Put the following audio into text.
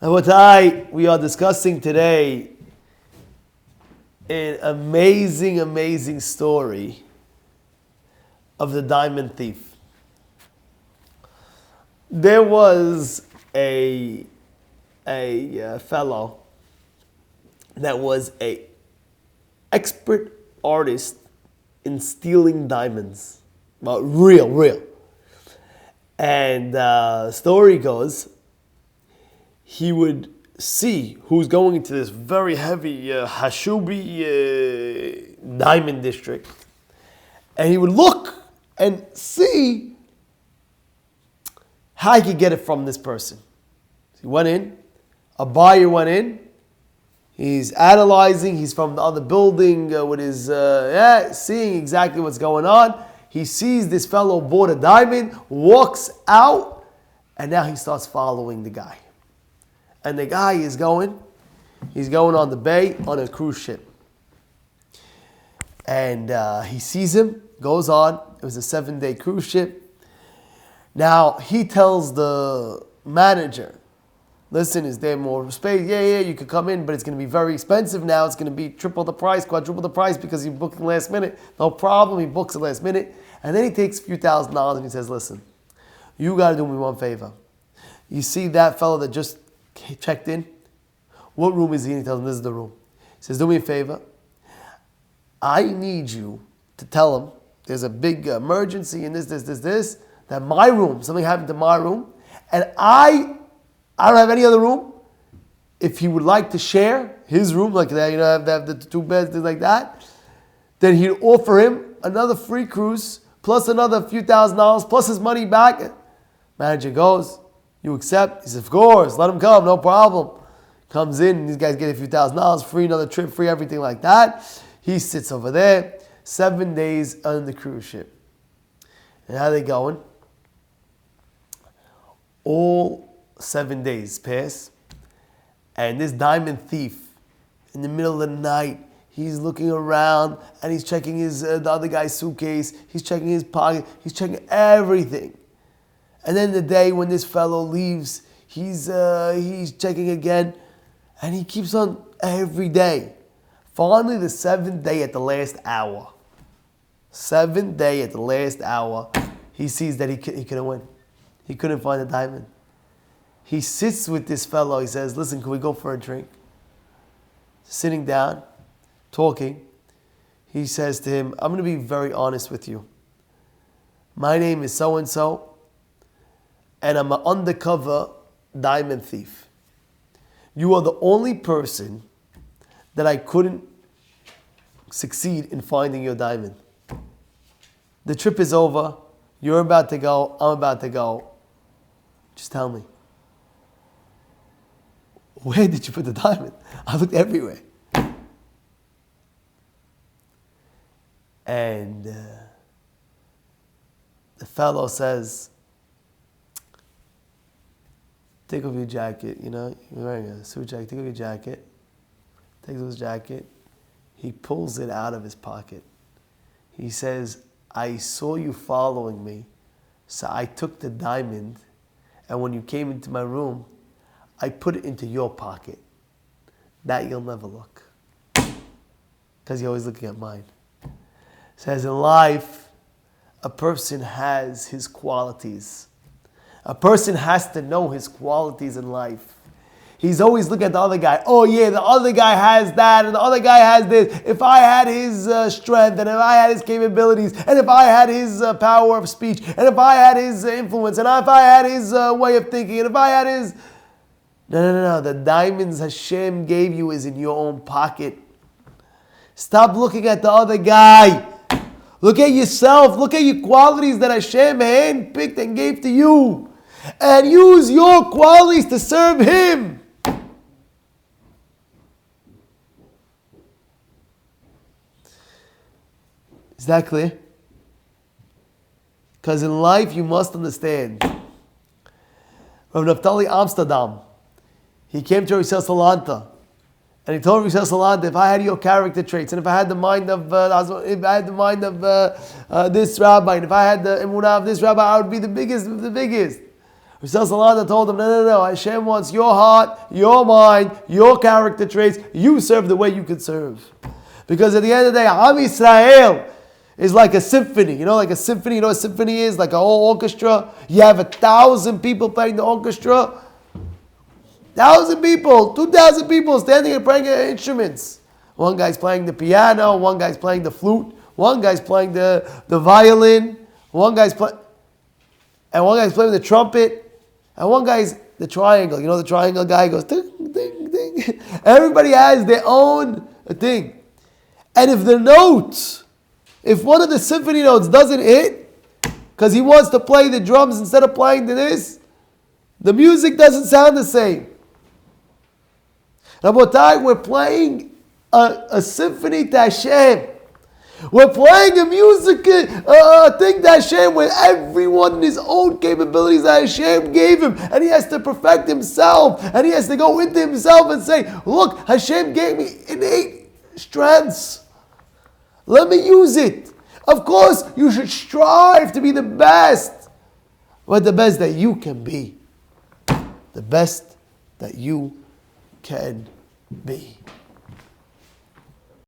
We are discussing today an amazing, amazing story of the diamond thief. There was a fellow that was an expert artist in stealing diamonds. Well, real. And the story goes, he would see who's going into this very heavy Hashubi diamond district, and he would look and see how he could get it from this person. So he went in, a buyer went in, he's analyzing, he's from the other building with his, seeing exactly what's going on. He sees this fellow bought a diamond, walks out, and now he starts following the guy. And the guy he's going on the bay on a cruise ship. And he sees him, goes on. It was a 7-day cruise ship. Now, he tells the manager, listen, is there more space? Yeah, you could come in, but it's going to be very expensive now. It's going to be triple the price, quadruple the price because you're booking last minute. No problem, he books it last minute. And then he takes a few $1,000s and he says, listen, you got to do me one favor. You see that fellow that just checked in? What room is he in? He tells him this is the room. He says, do me a favor. I need you to tell him there's a big emergency in this, that my room, something happened to my room, and I don't have any other room. If he would like to share his room like that, have the 2 beds, things like that, then he'd offer him another free cruise, plus another few $1,000s, plus his money back. Manager goes, you accept? He says, of course, let him come, no problem. Comes in, these guys get a few $1,000s, free another trip, free everything like that. He sits over there, 7 days on the cruise ship. And how are they going? All 7 days pass, and this diamond thief, in the middle of the night, he's looking around and he's checking the other guy's suitcase, he's checking his pocket, he's checking everything. And then the day when this fellow leaves, he's checking again, and he keeps on every day. Finally, the 7th day at the last hour, 7th day at the last hour, he sees that he couldn't win. He couldn't find a diamond. He sits with this fellow. He says, listen, can we go for a drink? Sitting down, talking. He says to him, I'm going to be very honest with you. My name is so-and-so, and I'm an undercover diamond thief. You are the only person that I couldn't succeed in finding your diamond. The trip is over. You're about to go. I'm about to go. Just tell me. Where did you put the diamond? I looked everywhere. And the fellow says, take off your jacket, you're wearing a suit jacket, take off your jacket. Takes off his jacket. He pulls it out of his pocket. He says, I saw you following me, so I took the diamond, and when you came into my room, I put it into your pocket. That you'll never look. Because you're always looking at mine. Says in life, a person has his qualities. A person has to know his qualities in life. He's always looking at the other guy. Oh yeah, the other guy has that, and the other guy has this. If I had his strength, and if I had his capabilities, and if I had his power of speech, and if I had his influence, and if I had his way of thinking, and if I had his... No. The diamonds Hashem gave you is in your own pocket. Stop looking at the other guy. Look at yourself. Look at your qualities that Hashem handpicked and gave to you. And use your qualities to serve Him. Is that clear? Because in life you must understand. Rabbi Naftali Amsterdam, he came to Rosh Salanta, and he told Rosh Salanta, if I had your character traits, and if I had the mind of this rabbi, and if I had the emunah of this rabbi, I would be the biggest of the biggest. Rabbi Salada told him, no. Hashem wants your heart, your mind, your character traits. You serve the way you can serve. Because at the end of the day, Am Yisrael is like a symphony. You know, like a symphony. You know what a symphony is? Like a whole orchestra. You have 1,000 people playing the orchestra. 1,000 people, 2,000 people standing and playing instruments. One guy's playing the piano, one guy's playing the flute, one guy's playing the violin, one guy's playing the trumpet, and one guy's the triangle. You know, the triangle guy goes ding, ding, ding. Everybody has their own thing. And if one of the symphony notes doesn't hit, because he wants to play the drums instead of playing this, the music doesn't sound the same. Rabotai, we're playing a symphony to Hashem. We're playing a music thing to Hashem with everyone in his own capabilities that Hashem gave him. And he has to perfect himself. And he has to go into himself and say, look, Hashem gave me innate strengths. Let me use it. Of course, you should strive to be the best. But the best that you can be. The best that you can be.